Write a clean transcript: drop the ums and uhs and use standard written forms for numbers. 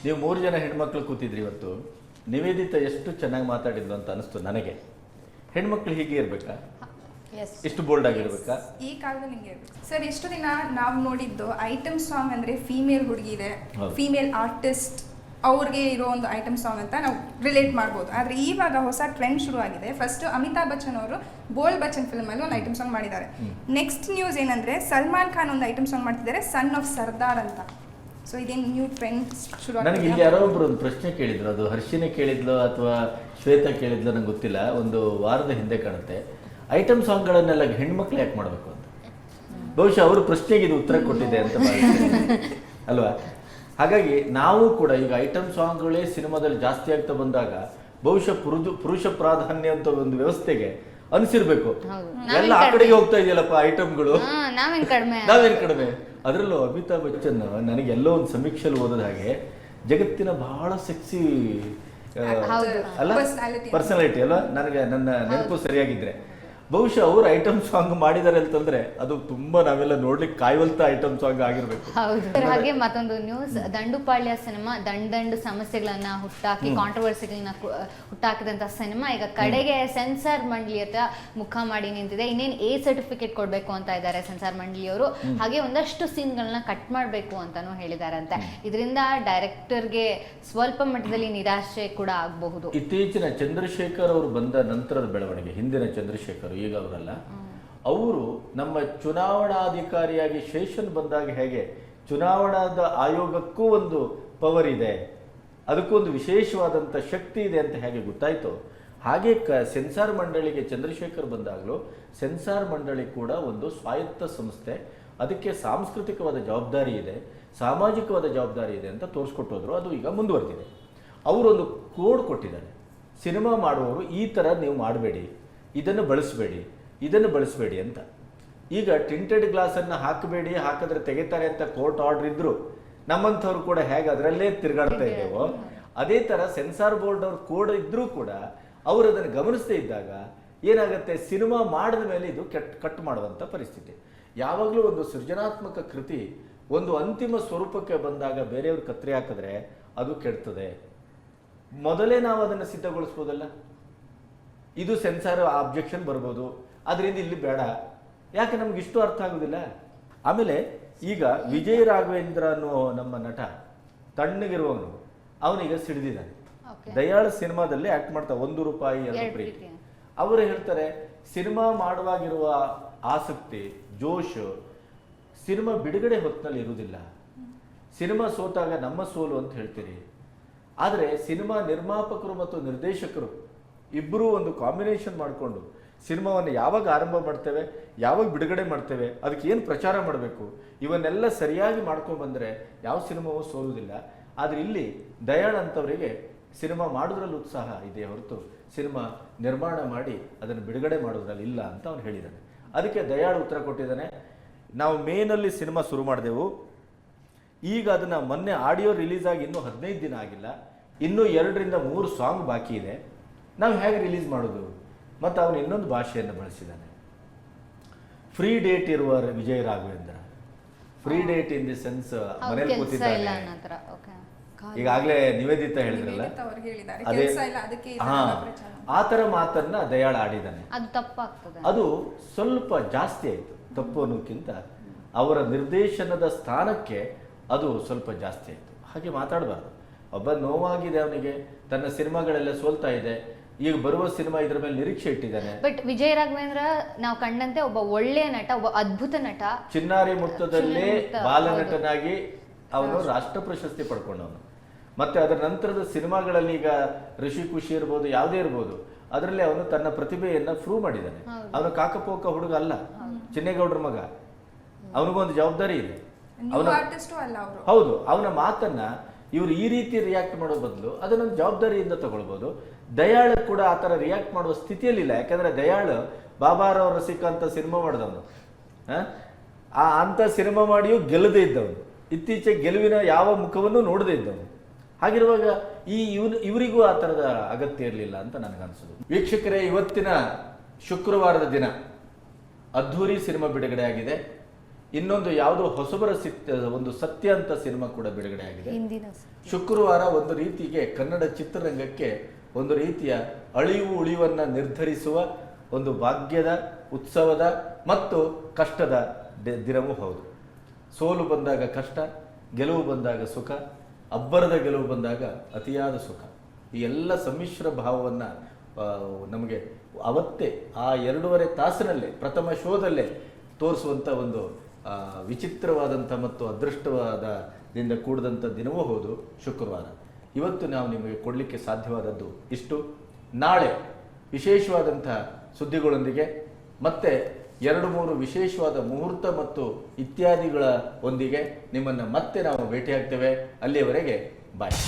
ನೀವು 3 ಜನ ಹೆಣ್ಮಕ್ಳು ಕೂತಿದ್ರಿ ಇವತ್ತು. ನಿವೇದಿತ ಎಷ್ಟು ಚೆನ್ನಾಗಿ ಮಾತಾಡಿದ್ಲು ಅಂತ ಅನಿಸ್ತು ನನಗೆ. ಹೆಣ್ಮಕ್ಳು ಹೀಗೆ ಇರ್ಬೇಕಾ? ಎಷ್ಟು ಬೋಲ್ಡ್ ಆಗಿರ್ಬೇಕಾ? ಈ ಕಾಲದಲ್ಲಿ ಹಿಂಗೆ ಇರ್ಬೇಕು ಸರ್. ಎಷ್ಟು ದಿನ ನಾವು ನೋಡಿದ್ದು ಐಟಮ್ ಸಾಂಗ್ ಅಂದ್ರೆ ಫೀಮೇಲ್ ಹುಡುಗಿ ಇದೆ, ಫೀಮೇಲ್ ಆರ್ಟಿಸ್ಟ್ ಅವ್ರಿಗೆ ಇರೋ ಒಂದು ಐಟಮ್ ಸಾಂಗ್ ಅಂತ ನಾವು ರಿಲೇಟ್ ಮಾಡ್ಬೋದು. ಆದರೆ ಇವಾಗ ಹೊಸ ಟ್ರೆಂಡ್ ಶುರು ಆಗಿದೆ. ಫಸ್ಟ್ ಅಮಿತಾಬ್ ಬಚ್ಚನ್ ಅವರು ಬೋಲ್ ಬಚ್ಚನ್ ಫಿಲ್ಮಲ್ಲಿ ಒಂದು ಐಟಮ್ ಸಾಂಗ್ ಮಾಡಿದ್ದಾರೆ. ನೆಕ್ಸ್ಟ್ ನ್ಯೂಸ್ ಏನಂದ್ರೆ ಸಲ್ಮಾನ್ ಖಾನ್ ಒಂದು ಐಟಮ್ ಸಾಂಗ್ ಮಾಡ್ತಿದ್ದಾರೆ, ಸನ್ ಆಫ್ ಸರ್ದಾರ್ ಅಂತ. ಸೊ ಇದೇನು ನ್ಯೂ ಟ್ರೆಂಡ್ ಶುರು ಆಗಿದೆ. ನನಗೆ ಇಲ್ಲಿ ಯಾರೋ ಒಬ್ರು ಒಂದು ಪ್ರಶ್ನೆ ಕೇಳಿದ್ರು, ಅದು ಹರ್ಷಿನೇ ಕೇಳಿದ್ಲು ಅಥವಾ ಶ್ವೇತಾ ಕೇಳಿದ್ಲು ನಂಗೆ ಗೊತ್ತಿಲ್ಲ, ಒಂದು ವಾರದ ಹಿಂದೆ ಕಾಣುತ್ತೆ. ಐಟಮ್ ಸಾಂಗ್ಗಳನ್ನೆಲ್ಲ ಹೆಣ್ಮಕ್ಳು ಯಾಕೆ ಮಾಡಬೇಕು ಅಂತ. ಬಹುಶಃ ಅವರು ಪ್ರಶ್ನೆಗೆ ಇದು ಉತ್ತರ ಕೊಟ್ಟಿದೆ ಅಂತ ಭಾವಿಸ್ತೀನಿ ಅಲ್ವಾ? ಹಾಗಾಗಿ ನಾವು ಕೂಡ ಈಗ ಐಟಮ್ ಸಾಂಗ್ಗಳೇ ಸಿನಿಮಾದಲ್ಲಿ ಜಾಸ್ತಿ ಆಗ್ತಾ ಬಂದಾಗ ಬಹುಶಃ ಪುರುಷ ಪ್ರಾಧಾನ್ಯ ಅಂತ ಒಂದು ವ್ಯವಸ್ಥೆಗೆ ಅನಿಸಿರ್ಬೇಕು. ಎಲ್ಲ ಆ ಕಡೆಗೆ ಹೋಗ್ತಾ ಇದೆಯಲ್ಲಪ್ಪ ಐಟಮ್ಗಳು, ನಾವೇನ್ ಕಡಿಮೆ. ಅದರಲ್ಲೂ ಅಮಿತಾಬ್ ಬಚ್ಚನ್ ನನಗೆಲ್ಲೋ ಒಂದು ಸಮೀಕ್ಷೆಯಲ್ಲಿ ಓದೋದ ಹಾಗೆ ಜಗತ್ತಿನ ಬಹಳ ಸೆಕ್ಸಿ ಅಲ್ಲ ಪರ್ಸನಾಲಿಟಿ ಅಲ್ವಾ, ನನಗೆ ನನ್ನ ನೆನಪು ಸರಿಯಾಗಿದ್ರೆ. ಬಹುಶಃ ಅವರು ಐಟಮ್ ಸಾಂಗ್ ಮಾಡಿದ್ದಾರೆ ಅಂತಂದ್ರೆ ಅದು ತುಂಬಾ ನಾವೆಲ್ಲ ನೋಡ್ಲಿಕ್ಕೆ ಕಾಯುವಂತ ಐಟಮ್ ಸಾಂಗ್ ಆಗಿರ್ಬೇಕು. ಹಾಗೆ ಮತ್ತೊಂದು ನ್ಯೂಸ್, ದಂಡುಪಾಳ್ಯ ಸಿನಿಮಾ ದಂಡು ಸಮಸ್ಯೆಗಳನ್ನ ಹುಟ್ಟಾಕಿ ಕಾಂಟ್ರವರ್ಸಿಗಳನ್ನ ಹುಟ್ಟಾಕಿದಂತ ಸಿನಿಮಾ ಈಗ ಕಡೆಗೆ ಸೆನ್ಸಾರ್ ಮಂಡಳಿ ಹತ್ರ ಮುಖ ಮಾಡಿ ನಿಂತಿದೆ. ಇನ್ನೇನು ಎ ಸರ್ಟಿಫಿಕೇಟ್ ಕೊಡ್ಬೇಕು ಅಂತ ಇದ್ದಾರೆ ಸೆನ್ಸಾರ್ ಮಂಡಳಿಯವರು. ಹಾಗೆ ಒಂದಷ್ಟು ಸೀನ್ಗಳನ್ನ ಕಟ್ ಮಾಡಬೇಕು ಅಂತಾನು ಹೇಳಿದಾರಂತೆ. ಇದರಿಂದ ಡೈರೆಕ್ಟರ್ಗೆ ಸ್ವಲ್ಪ ಮಟ್ಟದಲ್ಲಿ ನಿರಾಶೆ ಕೂಡ ಆಗಬಹುದು. ಇತ್ತೀಚಿನ ಚಂದ್ರಶೇಖರ್ ಅವರು ಬಂದ ನಂತರದ ಬೆಳವಣಿಗೆ, ಹಿಂದಿನ ಚಂದ್ರಶೇಖರ್ ಈಗ ಅವರಲ್ಲ, ಅವರು ನಮ್ಮ ಚುನಾವಣಾಧಿಕಾರಿಯಾಗಿ ಶೇಷನ್ ಬಂದಾಗ ಹೇಗೆ ಚುನಾವಣಾದ ಆಯೋಗಕ್ಕೂ ಒಂದು ಪವರ್ ಇದೆ, ಅದಕ್ಕೂ ಒಂದು ವಿಶೇಷವಾದಂಥ ಶಕ್ತಿ ಇದೆ ಅಂತ ಹೇಗೆ ಗೊತ್ತಾಯ್ತು, ಹಾಗೆ ಸೆನ್ಸಾರ್ ಮಂಡಳಿಗೆ ಚಂದ್ರಶೇಖರ್ ಬಂದಾಗಲೂ ಸೆನ್ಸಾರ್ ಮಂಡಳಿ ಕೂಡ ಒಂದು ಸ್ವಾಯತ್ತ ಸಂಸ್ಥೆ, ಅದಕ್ಕೆ ಸಾಂಸ್ಕೃತಿಕವಾದ ಜವಾಬ್ದಾರಿ ಇದೆ, ಸಾಮಾಜಿಕವಾದ ಜವಾಬ್ದಾರಿ ಇದೆ ಅಂತ ತೋರಿಸ್ಕೊಟ್ಟೋದ್ರು. ಅದು ಈಗ ಮುಂದುವರೆದಿದೆ. ಅವರೊಂದು ಕೋಡ್ ಕೊಟ್ಟಿದ್ದಾರೆ, ಸಿನಿಮಾ ಮಾಡುವವರು ಈ ಥರ ನೀವು ಮಾಡಬೇಡಿ, ಇದನ್ನು ಬಳಸಬೇಡಿ ಅಂತ. ಈಗ ಟಿಂಟೆಡ್ ಗ್ಲಾಸನ್ನು ಹಾಕಬೇಡಿ, ಹಾಕಿದ್ರೆ ತೆಗಿತಾರೆ ಅಂತ ಕೋರ್ಟ್ ಆರ್ಡರ್ ಇದ್ರು, ನಮ್ಮಂಥವ್ರು ಕೂಡ ಹೇಗೆ ಅದರಲ್ಲೇ ತಿರುಗಾಡ್ತಾ ಇದ್ದೇವೋ ಅದೇ ಥರ ಸೆನ್ಸಾರ್ ಬೋರ್ಡ್ ಅವ್ರ ಕೋಡ್ ಇದ್ರೂ ಕೂಡ ಅವರು ಅದನ್ನು ಗಮನಿಸದೇ ಇದ್ದಾಗ ಏನಾಗುತ್ತೆ, ಸಿನಿಮಾ ಮಾಡಿದ ಮೇಲೆ ಇದು ಕಟ್ ಮಾಡುವಂಥ ಪರಿಸ್ಥಿತಿ. ಯಾವಾಗಲೂ ಒಂದು ಸೃಜನಾತ್ಮಕ ಕೃತಿ ಒಂದು ಅಂತಿಮ ಸ್ವರೂಪಕ್ಕೆ ಬಂದಾಗ ಬೇರೆಯವ್ರು ಕತ್ತರಿ ಹಾಕಿದ್ರೆ ಅದು ಕೆಡ್ತದೆ. ಮೊದಲೇ ನಾವು ಅದನ್ನು ಸಿದ್ಧಗೊಳಿಸ್ಬೋದಲ್ಲ. ಇದು ಸೆನ್ಸಾರ್ ಆಬ್ಜೆಕ್ಷನ್ ಬರ್ಬೋದು, ಅದರಿಂದ ಇಲ್ಲಿ ಬೇಡ, ಯಾಕೆ ನಮ್ಗೆ ಇಷ್ಟು ಅರ್ಥ ಆಗೋದಿಲ್ಲ. ಆಮೇಲೆ ಈಗ ವಿಜಯ್ ರಾಘವೇಂದ್ರ ಅನ್ನೋ ನಮ್ಮ ನಟ ತಣ್ಣಗಿರುವವನು ಅವನೀಗ ಸಿಡಿದಿದ್ದಾನೆ. ದಯಾಳ ಸಿನಿಮಾದಲ್ಲಿ ಆಕ್ಟ್ ಮಾಡ್ತಾ 1 ರೂಪಾಯಿ 2 ಪ್ರೀತಿ. ಅವರು ಹೇಳ್ತಾರೆ ಸಿನಿಮಾ ಮಾಡುವಾಗಿರುವ ಆಸಕ್ತಿ, ಜೋಶ್ ಸಿನಿಮಾ ಬಿಡುಗಡೆ ಹೊತ್ತಿನಲ್ಲಿ ಇರುವುದಿಲ್ಲ. ಸಿನಿಮಾ ಸೋತಾಗ ನಮ್ಮ ಸೋಲು ಅಂತ ಹೇಳ್ತೀರಿ, ಆದರೆ ಸಿನಿಮಾ ನಿರ್ಮಾಪಕರು ಮತ್ತು ನಿರ್ದೇಶಕರು ಇಬ್ಬರೂ ಒಂದು ಕಾಂಬಿನೇಷನ್ ಮಾಡಿಕೊಂಡು ಸಿನಿಮಾವನ್ನು ಯಾವಾಗ ಆರಂಭ ಮಾಡ್ತೇವೆ, ಯಾವಾಗ ಬಿಡುಗಡೆ ಮಾಡ್ತೇವೆ, ಅದಕ್ಕೆ ಏನು ಪ್ರಚಾರ ಮಾಡಬೇಕು, ಇವನ್ನೆಲ್ಲ ಸರಿಯಾಗಿ ಮಾಡ್ಕೊಂಡು ಬಂದರೆ ಯಾವ ಸಿನಿಮಾವೂ ಸೋಲುವುದಿಲ್ಲ. ಆದರೆ ಇಲ್ಲಿ ದಯಾಳ್ ಅಂತವರಿಗೆ ಸಿನಿಮಾ ಮಾಡೋದ್ರಲ್ಲಿ ಉತ್ಸಾಹ ಇದೆ ಹೊರತು ಸಿನಿಮಾ ನಿರ್ಮಾಣ ಮಾಡಿ ಅದನ್ನು ಬಿಡುಗಡೆ ಮಾಡೋದ್ರಲ್ಲಿ ಇಲ್ಲ ಅಂತ ಅವನು ಹೇಳಿದ್ದಾನೆ. ಅದಕ್ಕೆ ದಯಾಳ್ ಉತ್ತರ ಕೊಟ್ಟಿದ್ದಾನೆ, ನಾವು ಮೇನಲ್ಲಿ ಸಿನಿಮಾ ಶುರು ಮಾಡಿದೆವು, ಈಗ ಅದನ್ನು ಮೊನ್ನೆ ಆಡಿಯೋ ರಿಲೀಸ್ ಆಗಿ ಇನ್ನೂ 15 ದಿನ ಆಗಿಲ್ಲ, ಇನ್ನೂ 2 ರಿಂದ 3 ಸಾಂಗ್ ಬಾಕಿ ಇದೆ, ನಾವು ಹೇಗೆ ರಿಲೀಸ್ ಮಾಡೋದು. ಮತ್ತು ಅವನು ಇನ್ನೊಂದು ಭಾಷೆಯನ್ನು ಬಳಸಿದ್ದಾನೆ, ಫ್ರೀ ಡೇಟ್ ಇರುವ Vijay Raghavendra. Free date in the sense ಮನೇಲಿ ಕೂತಿದ್ದಾನೆ. ಈಗಾಗಲೇ ನಿವೇದಿತ ಹೇಳಿದ್ರಲ್ಲ, ಅದೇ ಆ ಥರ ಮಾತನ್ನ ದಯಾಳ ಆಡಿದ್ದಾನೆ. ಅದು ಸ್ವಲ್ಪ ಜಾಸ್ತಿ ಆಯಿತು. ತಪ್ಪು ಅನ್ನೋಕ್ಕಿಂತ ಅವರ ನಿರ್ದೇಶನದ ಸ್ಥಾನಕ್ಕೆ ಅದು ಸ್ವಲ್ಪ ಜಾಸ್ತಿ ಆಯಿತು. ಹಾಗೆ ಮಾತಾಡಬಾರ್ದು. ಒಬ್ಬ ನೋವಾಗಿದೆ ಅವನಿಗೆ, ತನ್ನ ಸಿನಿಮಾಗಳೆಲ್ಲ ಸೋಲ್ತಾ ಇದೆ, ಈಗ ಬರುವ ಸಿನಿಮಾ ಇದ್ರ ಮೇಲೆ ನಿರೀಕ್ಷೆ ಇಟ್ಟಿದ್ದಾನೆ. ಬಟ್ ವಿಜಯ್ ರಾಘವೇಂದ್ರ ನಾವು ಕಂಡಂತೆ ಒಬ್ಬ ಒಳ್ಳೆಯ ನಟ, ಒಬ್ಬ ಅದ್ಭುತ ನಟ. ಚಿನ್ನಾರಿ ಮುತ್ತದಲ್ಲೇ ಬಾಲನಟನಾಗಿ ಅವನು ರಾಷ್ಟ್ರ ಪ್ರಶಸ್ತಿ ಪಡ್ಕೊಂಡವನು. ಮತ್ತೆ ಅದರ ನಂತರದ ಸಿನಿಮಾಗಳಲ್ಲಿ ಈಗ ಋಷಿ ಖುಷಿ ಇರ್ಬೋದು, ಯಾವುದೇ ಇರ್ಬೋದು, ಅದರಲ್ಲಿ ಅವನು ತನ್ನ ಪ್ರತಿಭೆಯನ್ನ ಪ್ರೂವ್ ಮಾಡಿದ್ದಾನೆ. ಅವನು ಕಾಕಪೋಕ ಹುಡುಗ ಅಲ್ಲ, ಚಿನ್ನೇಗೌಡರ ಮಗ. ಅವನಿಗೊಂದು ಜವಾಬ್ದಾರಿ ಇದೆ. ಹೌದು, ಅವನ ಮಾತನ್ನ ಇವರು ಈ ರೀತಿ ರಿಯಾಕ್ಟ್ ಮಾಡೋ ಬದಲು ಅದನ್ನೊಂದು ಜವಾಬ್ದಾರಿಯಿಂದ ತಗೊಳ್ಬೋದು. ದಯಾಳ್ ಕೂಡ ಆ ಥರ ರಿಯಾಕ್ಟ್ ಮಾಡುವ ಸ್ಥಿತಿಯಲ್ಲಿಲ್ಲ. ಯಾಕಂದ್ರೆ ದಯಾಳ್ ಬಾಬಾರಾವ್ ರಸಿಕ ಅಂತ ಸಿನಿಮಾ ಮಾಡಿದವನು, ಅಂತ ಸಿನಿಮಾ ಮಾಡಿಯೂ ಗೆಲ್ಲದೇ ಇದ್ದವನು, ಇತ್ತೀಚೆಗೆ ಗೆಲುವಿನ ಯಾವ ಮುಖವನ್ನು ನೋಡದೇ ಇದ್ದವನು. ಹಾಗಿರುವಾಗ ಇವರಿಗೂ ಆ ಥರದ ಅಗತ್ಯ ಇರಲಿಲ್ಲ ಅಂತ ನನಗನ್ಸೋದು. ವೀಕ್ಷಕರೇ, ಇವತ್ತಿನ ಶುಕ್ರವಾರದ ದಿನ ಅದ್ಧೂರಿ ಸಿನಿಮಾ ಬಿಡುಗಡೆ ಆಗಿದೆ. ಇನ್ನೊಂದು ಯಾವುದೋ ಹೊಸಬರ ಒಂದು ಸತ್ಯ ಅಂತ ಸಿನಿಮಾ ಕೂಡ ಬಿಡುಗಡೆ ಆಗಿದೆ. ಹಿಂದಿನ ಶುಕ್ರವಾರ ಒಂದು ರೀತಿಗೆ ಕನ್ನಡ ಚಿತ್ರರಂಗಕ್ಕೆ ಒಂದು ರೀತಿಯ ಅಳಿವು ಉಳಿವನ್ನ ನಿರ್ಧರಿಸುವ ಒಂದು ಭಾಗ್ಯದ, ಉತ್ಸವದ ಮತ್ತು ಕಷ್ಟದ ದಿನವೂ ಹೌದು. ಸೋಲು ಬಂದಾಗ ಕಷ್ಟ, ಗೆಲುವು ಬಂದಾಗ ಸುಖ, ಅಬ್ಬರದ ಗೆಲುವು ಬಂದಾಗ ಅತಿಯಾದ ಸುಖ. ಈ ಎಲ್ಲ ಸಮ್ಮಿಶ್ರ ಭಾವವನ್ನು ನಮಗೆ ಅವತ್ತೇ ಆ 2.5 ತಾಸಿನಲ್ಲೇ ಪ್ರಥಮ ಶೋದಲ್ಲೇ ತೋರಿಸುವಂಥ ಒಂದು ವಿಚಿತ್ರವಾದಂಥ ಮತ್ತು ಅದೃಷ್ಟವಾದದಿಂದ ಕೂಡಿದಂಥ ದಿನವೂ ಹೌದು ಶುಕ್ರವಾರ. ಇವತ್ತು ನಾವು ನಿಮಗೆ ಕೊಡಲಿಕ್ಕೆ ಸಾಧ್ಯವಾದದ್ದು ಇಷ್ಟು. ನಾಳೆ ವಿಶೇಷವಾದಂಥ ಸುದ್ದಿಗಳೊಂದಿಗೆ ಮತ್ತೆ 2-3 ವಿಶೇಷವಾದ ಮುಹೂರ್ತ ಮತ್ತು ಇತ್ಯಾದಿಗಳ ಒಂದಿಗೆ ನಿಮ್ಮನ್ನು ಮತ್ತೆ ನಾವು ಭೇಟಿಯಾಗ್ತೇವೆ. ಅಲ್ಲಿಯವರೆಗೆ ಬಾಯ್.